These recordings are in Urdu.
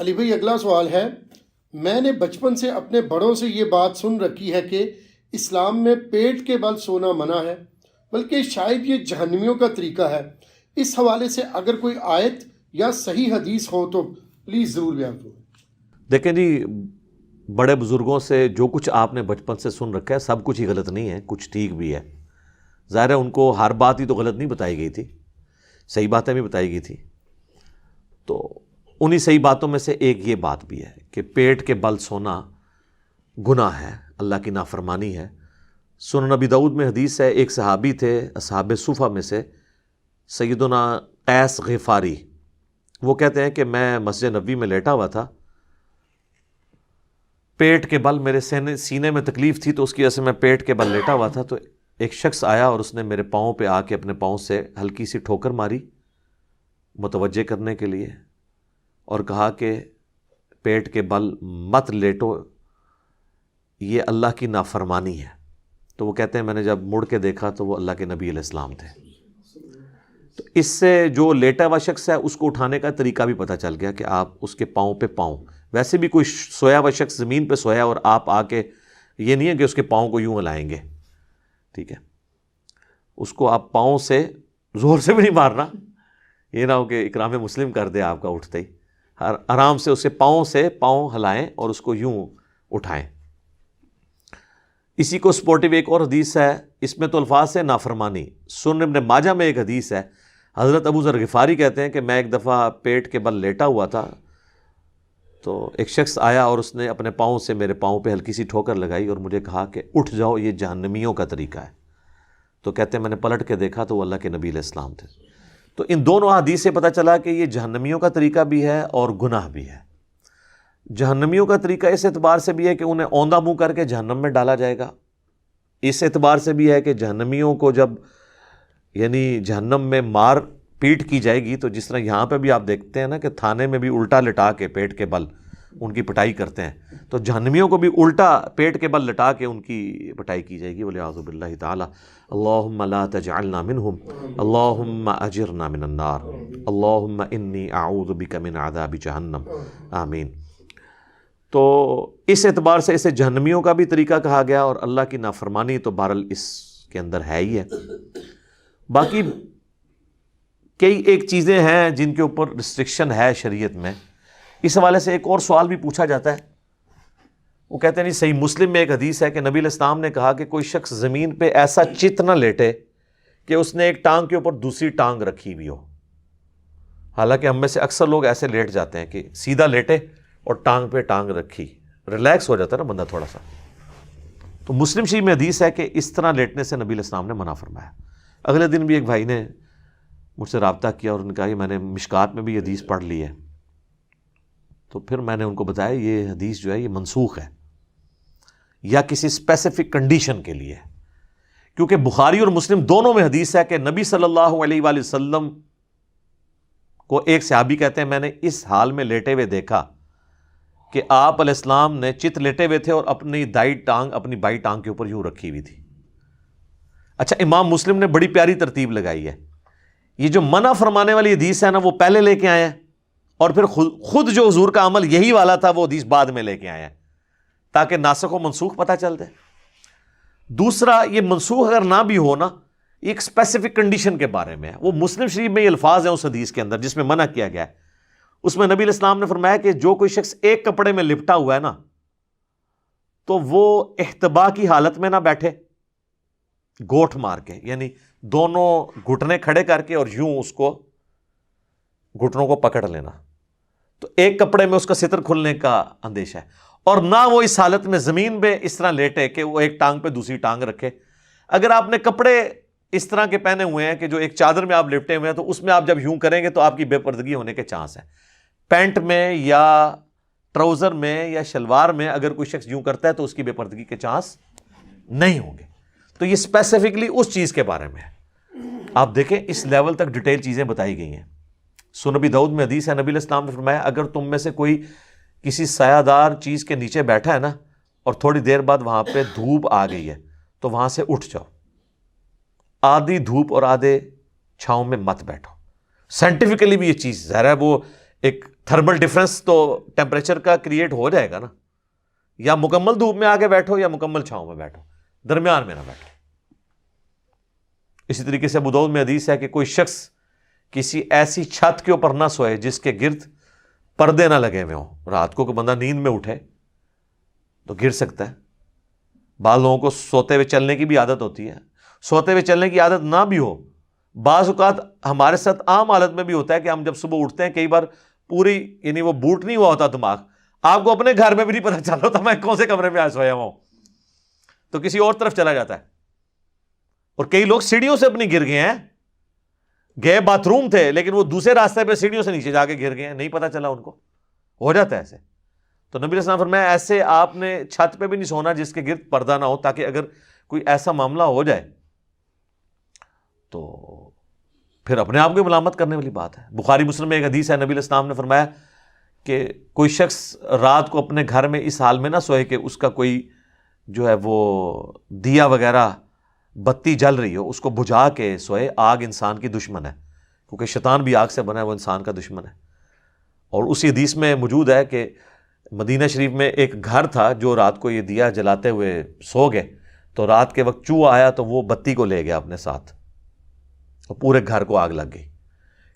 علی بھائی اگلا سوال ہے، میں نے بچپن سے اپنے بڑوں سے یہ بات سن رکھی ہے کہ اسلام میں پیٹ کے بل سونا منع ہے، بلکہ شاید یہ جہنمیوں کا طریقہ ہے۔ اس حوالے سے اگر کوئی آیت یا صحیح حدیث ہو تو پلیز ضرور بیان کریں۔ دیکھیں جی، بڑے بزرگوں سے جو کچھ آپ نے بچپن سے سن رکھا ہے سب کچھ ہی غلط نہیں ہے، کچھ ٹھیک بھی ہے۔ ظاہر ہے ان کو ہر بات ہی تو غلط نہیں بتائی گئی تھی، صحیح باتیں بھی بتائی گئی تھی۔ تو انہی صحیح باتوں میں سے ایک یہ بات بھی ہے کہ پیٹ کے بل سونا گناہ ہے، اللہ کی نافرمانی ہے۔ سنن نبی داؤد میں حدیث ہے، ایک صحابی تھے اصحاب صفہ میں سے، سیدنا قیس غفاری، وہ کہتے ہیں کہ میں مسجد نبوی میں لیٹا ہوا تھا، پیٹ کے بل میرے سینے میں تکلیف تھی تو اس کی وجہ سے میں پیٹ کے بل لیٹا ہوا تھا، تو ایک شخص آیا اور اس نے میرے پاؤں پہ آ کے اپنے پاؤں سے ہلکی سی ٹھوکر ماری متوجہ کرنے کے لیے، اور کہا کہ پیٹ کے بل مت لیٹو، یہ اللہ کی نافرمانی ہے۔ تو وہ کہتے ہیں میں نے جب مڑ کے دیکھا تو وہ اللہ کے نبی علیہ السلام تھے۔ تو اس سے جو لیٹا ہوا شخص ہے اس کو اٹھانے کا طریقہ بھی پتہ چل گیا کہ آپ اس کے پاؤں پہ پاؤں، ویسے بھی کوئی سویا ہوا شخص زمین پہ سویا اور آپ آ کے، یہ نہیں ہے کہ اس کے پاؤں کو یوں ہلائیں گے، ٹھیک ہے، اس کو آپ پاؤں سے زور سے بھی نہیں مارنا، یہ نہ ہو کہ اکرام مسلم کر دے آپ کا اٹھتے ہی، آرام سے اسے پاؤں سے پاؤں ہلائیں اور اس کو یوں اٹھائیں۔ اسی کو سپورٹیو ایک اور حدیث ہے، اس میں تو الفاظ ہے نافرمانی۔ سنن ابن ماجہ میں ایک حدیث ہے، حضرت ابو ذر غفاری کہتے ہیں کہ میں ایک دفعہ پیٹ کے بل لیٹا ہوا تھا تو ایک شخص آیا اور اس نے اپنے پاؤں سے میرے پاؤں پہ ہلکی سی ٹھوکر لگائی اور مجھے کہا کہ اٹھ جاؤ، یہ جہنمیوں کا طریقہ ہے۔ تو کہتے ہیں میں نے پلٹ کے دیکھا تو وہ اللہ کے نبی علیہ السلام تھے۔ تو ان دونوں حدیث سے پتہ چلا کہ یہ جہنمیوں کا طریقہ بھی ہے اور گناہ بھی ہے۔ جہنمیوں کا طریقہ اس اعتبار سے بھی ہے کہ انہیں اوندھا منہ کر کے جہنم میں ڈالا جائے گا، اس اعتبار سے بھی ہے کہ جہنمیوں کو جب یعنی جہنم میں مار پیٹ کی جائے گی تو جس طرح یہاں پہ بھی آپ دیکھتے ہیں نا کہ تھانے میں بھی الٹا لٹا کے پیٹ کے بل ان کی پٹائی کرتے ہیں، تو جہنمیوں کو بھی الٹا پیٹ کے بل لٹا کے ان کی پٹائی کی جائے گی۔ وَلِعَاذُ بِاللَّهِ تَعَالَى اللہم لا تجعلنا منہم اللہم اجرنا من النار اللہم انی اعوذ بک من عذاب جہنم آمین۔ تو اس اعتبار سے اسے جہنمیوں کا بھی طریقہ کہا گیا، اور اللہ کی نافرمانی تو بہرحال اس کے اندر ہے ہی ہے۔ باقی کئی ایک چیزیں ہیں جن کے اوپر ریسٹرکشن ہے شریعت میں۔ اس حوالے سے ایک اور سوال بھی پوچھا جاتا ہے، وہ کہتے ہیں نہیں، صحیح مسلم میں ایک حدیث ہے کہ نبی علیہ السلام نے کہا کہ کوئی شخص زمین پہ ایسا چت نہ لیٹے کہ اس نے ایک ٹانگ کے اوپر دوسری ٹانگ رکھی ہوئی ہو۔ حالانکہ ہم میں سے اکثر لوگ ایسے لیٹ جاتے ہیں کہ سیدھا لیٹے اور ٹانگ پہ ٹانگ رکھی، ریلیکس ہو جاتا ہے نا بندہ تھوڑا سا۔ تو مسلم شریف میں حدیث ہے کہ اس طرح لیٹنے سے نبی علیہ السلام نے منع فرمایا۔ اگلے دن بھی ایک بھائی نے مجھ سے رابطہ کیا اور انہوں نے کہا کہ میں نے مشکات میں بھی یہ حدیث پڑھ لی ہے، تو پھر میں نے ان کو بتایا یہ حدیث جو ہے یہ منسوخ ہے یا کسی اسپیسیفک کنڈیشن کے لیے، کیونکہ بخاری اور مسلم دونوں میں حدیث ہے کہ نبی صلی اللہ علیہ وآلہ وسلم کو ایک صحابی کہتے ہیں میں نے اس حال میں لیٹے ہوئے دیکھا کہ آپ علیہ السلام نے چت لیٹے ہوئے تھے اور اپنی دائیں ٹانگ اپنی بائیں ٹانگ کے اوپر یوں رکھی ہوئی تھی۔ اچھا، امام مسلم نے بڑی پیاری ترتیب لگائی ہے، یہ جو منع فرمانے والی حدیث ہے نا وہ پہلے لے کے آئے ہیں، اور پھر خود جو حضور کا عمل یہی والا تھا وہ حدیث بعد میں لے کے آئے ہیں، تاکہ ناسخ و منسوخ پتہ چل دے۔ دوسرا، یہ منسوخ اگر نہ بھی ہو نا، ایک اسپیسیفک کنڈیشن کے بارے میں ہے۔ وہ مسلم شریف میں یہ الفاظ ہیں اس حدیث کے اندر جس میں منع کیا گیا ہے، اس میں نبی علیہ السلام نے فرمایا کہ جو کوئی شخص ایک کپڑے میں لپٹا ہوا ہے نا تو وہ احتبا کی حالت میں نہ بیٹھے گوٹھ مار کے، یعنی دونوں گھٹنے کھڑے کر کے اور یوں اس کو گھٹنوں کو پکڑ لینا، تو ایک کپڑے میں اس کا ستر کھلنے کا اندیشہ ہے، اور نہ وہ اس حالت میں زمین پہ اس طرح لیٹے کہ وہ ایک ٹانگ پہ دوسری ٹانگ رکھے۔ اگر آپ نے کپڑے اس طرح کے پہنے ہوئے ہیں کہ جو ایک چادر میں آپ لپٹے ہوئے ہیں تو اس میں آپ جب یوں کریں گے تو آپ کی بے پردگی ہونے کے چانس ہیں۔ پینٹ میں یا ٹراؤزر میں یا شلوار میں اگر کوئی شخص یوں کرتا ہے تو اس کی بے پردگی کے چانس نہیں ہوں گے۔ تو یہ اسپیسیفکلی اس چیز کے بارے میں ہے۔ آپ دیکھیں اس لیول تک ڈیٹیل چیزیں بتائی گئی ہیں۔ سنن نبی داؤد میں حدیث ہے، نبی علیہ السلام نے فرمایا اگر تم میں سے کوئی کسی سایہ دار چیز کے نیچے بیٹھا ہے نا اور تھوڑی دیر بعد وہاں پہ دھوپ آ گئی ہے تو وہاں سے اٹھ جاؤ، آدھی دھوپ اور آدھے چھاؤں میں مت بیٹھو۔ سائنٹیفکلی بھی یہ چیز ظاہر ہے وہ ایک تھرمل ڈفرنس تو ٹیمپریچر کا کریٹ ہو جائے گا نا. یا مکمل دھوپ میں آگے بیٹھو یا مکمل چھاؤں میں بیٹھو, درمیان میں نہ بیٹھو. اسی طریقے سے ابو داؤد میں حدیث ہے کہ کوئی شخص کسی ایسی چھت کے اوپر نہ سوئے جس کے گرد پردے نہ لگے ہوئے ہوں. رات کو کوئی بندہ نیند میں اٹھے تو گر سکتا ہے. بعض لوگوں کو سوتے ہوئے چلنے کی بھی عادت ہوتی ہے. سوتے ہوئے چلنے کی عادت نہ بھی ہو, بعض اوقات ہمارے ساتھ عام حالت میں بھی ہوتا ہے کہ ہم جب صبح اٹھتے ہیں کئی بار پوری یعنی وہ بوٹ نہیں ہوا ہوتا دماغ, آپ کو اپنے گھر میں بھی نہیں پتہ چل رہا ہوتا میں کون سے کمرے میں آج سویا ہوا ہوں, تو کسی اور طرف چلا جاتا ہے. اور کئی لوگ سیڑھیوں سے اپنی گر گئے ہیں, گئے باتھ روم تھے لیکن وہ دوسرے راستے پہ سیڑھیوں سے نیچے جا کے گر گئے ہیں, نہیں پتہ چلا ان کو. ہو جاتا ہے ایسے. تو نبی علیہ السلام فرمایا ایسے آپ نے چھت پہ بھی نہیں سونا جس کے گرد پردہ نہ ہو, تاکہ اگر کوئی ایسا معاملہ ہو جائے تو پھر اپنے آپ کو ملامت کرنے والی بات ہے. بخاری مسلم میں ایک حدیث ہے, نبی علیہ السلام نے فرمایا کہ کوئی شخص رات کو اپنے گھر میں اس حال میں نہ سوئے کہ اس کا کوئی جو ہے وہ دیا وغیرہ بتی جل رہی ہو, اس کو بجھا کے سوئے. آگ انسان کی دشمن ہے, کیونکہ شیطان بھی آگ سے بنا ہے, وہ انسان کا دشمن ہے. اور اسی حدیث میں موجود ہے کہ مدینہ شریف میں ایک گھر تھا جو رات کو یہ دیا جلاتے ہوئے سو گئے, تو رات کے وقت چوہا آیا تو وہ بتی کو لے گیا اپنے ساتھ, اور پورے گھر کو آگ لگ گئی.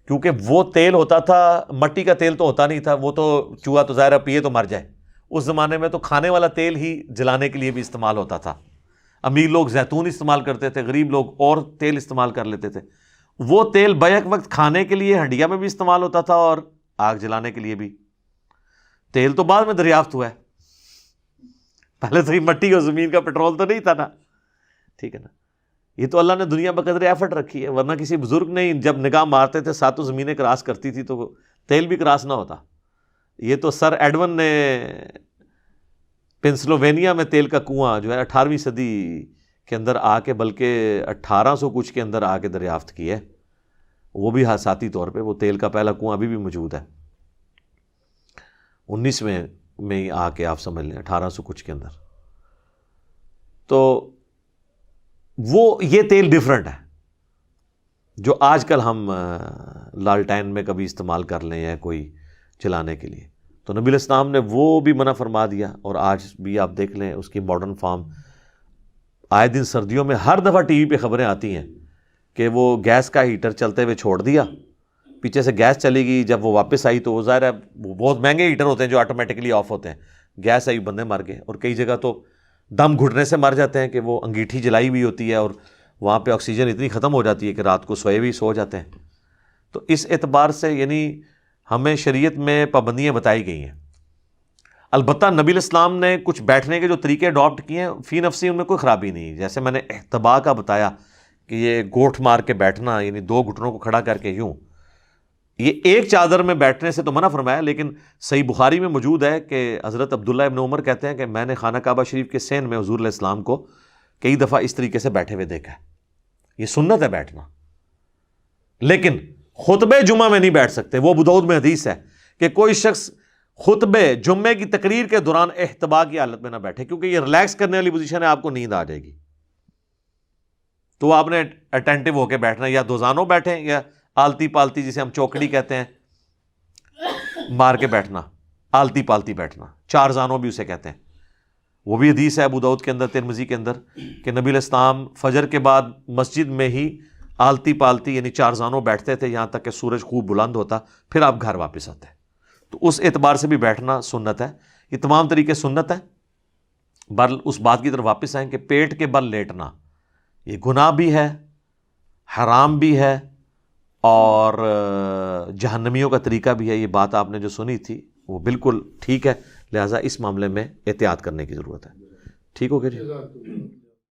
کیونکہ وہ تیل ہوتا تھا, مٹی کا تیل تو ہوتا نہیں تھا, وہ تو چوہا تو ظاہر پیے تو مر جائے. اس زمانے میں تو کھانے والا تیل ہی جلانے کے لیے بھی استعمال ہوتا تھا. امیر لوگ زیتون استعمال کرتے تھے, غریب لوگ اور تیل استعمال کر لیتے تھے. وہ تیل بیک وقت کھانے کے لیے ہنڈیا میں بھی استعمال ہوتا تھا اور آگ جلانے کے لیے بھی. تیل تو بعد میں دریافت ہوا ہے, پہلے تو یہ مٹی اور زمین کا پٹرول تو نہیں تھا نا, ٹھیک ہے نا. یہ تو اللہ نے دنیا بقدر ایفرٹ رکھی ہے, ورنہ کسی بزرگ نے جب نگاہ مارتے تھے ساتوں زمینیں کراس کرتی تھی تو تیل بھی کراس نہ ہوتا. یہ تو سر ایڈون نے پنسلوینیا میں تیل کا کنواں جو ہے 18ویں صدی کے اندر آ کے, بلکہ 1800 کچھ کے اندر آ کے دریافت کی ہے. وہ بھی حادثاتی طور پہ, وہ تیل کا پہلا کنواں ابھی بھی موجود ہے 19ویں میں ہی آ کے آپ سمجھ لیں 1800 کچھ کے اندر. تو وہ یہ تیل ڈیفرنٹ ہے جو آج کل ہم لالٹین میں کبھی استعمال کر لیں یا کوئی چلانے کے لیے. تو نبی علیہ السلام نے وہ بھی منع فرما دیا, اور آج بھی آپ دیکھ لیں اس کی ماڈرن فارم. آئے دن سردیوں میں ہر دفعہ ٹی وی پہ خبریں آتی ہیں کہ وہ گیس کا ہیٹر چلتے ہوئے چھوڑ دیا, پیچھے سے گیس چلی گئی, جب وہ واپس آئی تو وہ ظاہر ہے وہ بہت مہنگے ہیٹر ہوتے ہیں جو آٹومیٹکلی آف ہوتے ہیں, گیس آئی بندے مر گئے. اور کئی جگہ تو دم گھٹنے سے مر جاتے ہیں کہ وہ انگیٹھی جلائی ہوئی ہوتی ہے اور وہاں پہ آکسیجن اتنی ختم ہو جاتی ہے کہ رات کو سوئے بھی سو جاتے ہیں. تو اس اعتبار سے یعنی ہمیں شریعت میں پابندیاں بتائی گئی ہیں. البتہ نبی علیہ السلام نے کچھ بیٹھنے کے جو طریقے اڈاپٹ کیے ہیں فی نفسی ان میں کوئی خرابی نہیں. جیسے میں نے احتبا کا بتایا کہ یہ گوٹھ مار کے بیٹھنا, یعنی 2 گھٹنوں کو کھڑا کر کے یوں, یہ ایک چادر میں بیٹھنے سے تو منع فرمایا. لیکن صحیح بخاری میں موجود ہے کہ حضرت عبداللہ ابن عمر کہتے ہیں کہ میں نے خانہ کعبہ شریف کے سین میں حضور علیہ السلام کو کئی دفعہ اس طریقے سے بیٹھے ہوئے دیکھا ہے. یہ سنت ہے بیٹھنا, لیکن خطبے جمعہ میں نہیں بیٹھ سکتے. وہ ابو داؤد میں حدیث ہے کہ کوئی شخص خطبے جمعے کی تقریر کے دوران احتبا کی حالت میں نہ بیٹھے, کیونکہ یہ ریلیکس کرنے والی پوزیشن ہے, آپ کو نیند آ جائے گی. تو آپ نے اٹینٹو ہو کے بیٹھنا, یا دوزانوں بیٹھیں یا آلتی پالتی جسے ہم چوکڑی کہتے ہیں مار کے بیٹھنا, آلتی پالتی بیٹھنا, 4 زانوں بھی اسے کہتے ہیں. وہ بھی حدیث ہے ابو داؤد کے اندر, ترمذی کے اندر, کہ نبی علیہ السلام فجر کے بعد مسجد میں ہی آلتی پالتی یعنی 4 زانوں بیٹھتے تھے یہاں تک کہ سورج خوب بلند ہوتا, پھر آپ گھر واپس آتے. تو اس اعتبار سے بھی بیٹھنا سنت ہے. یہ تمام طریقے سنت ہے. بہرحال اس بات کی طرف واپس آئیں کہ پیٹ کے بل لیٹنا یہ گناہ بھی ہے, حرام بھی ہے, اور جہنمیوں کا طریقہ بھی ہے. یہ بات آپ نے جو سنی تھی وہ بالکل ٹھیک ہے, لہٰذا اس معاملے میں احتیاط کرنے کی ضرورت ہے. ٹھیک ہو گیا جی.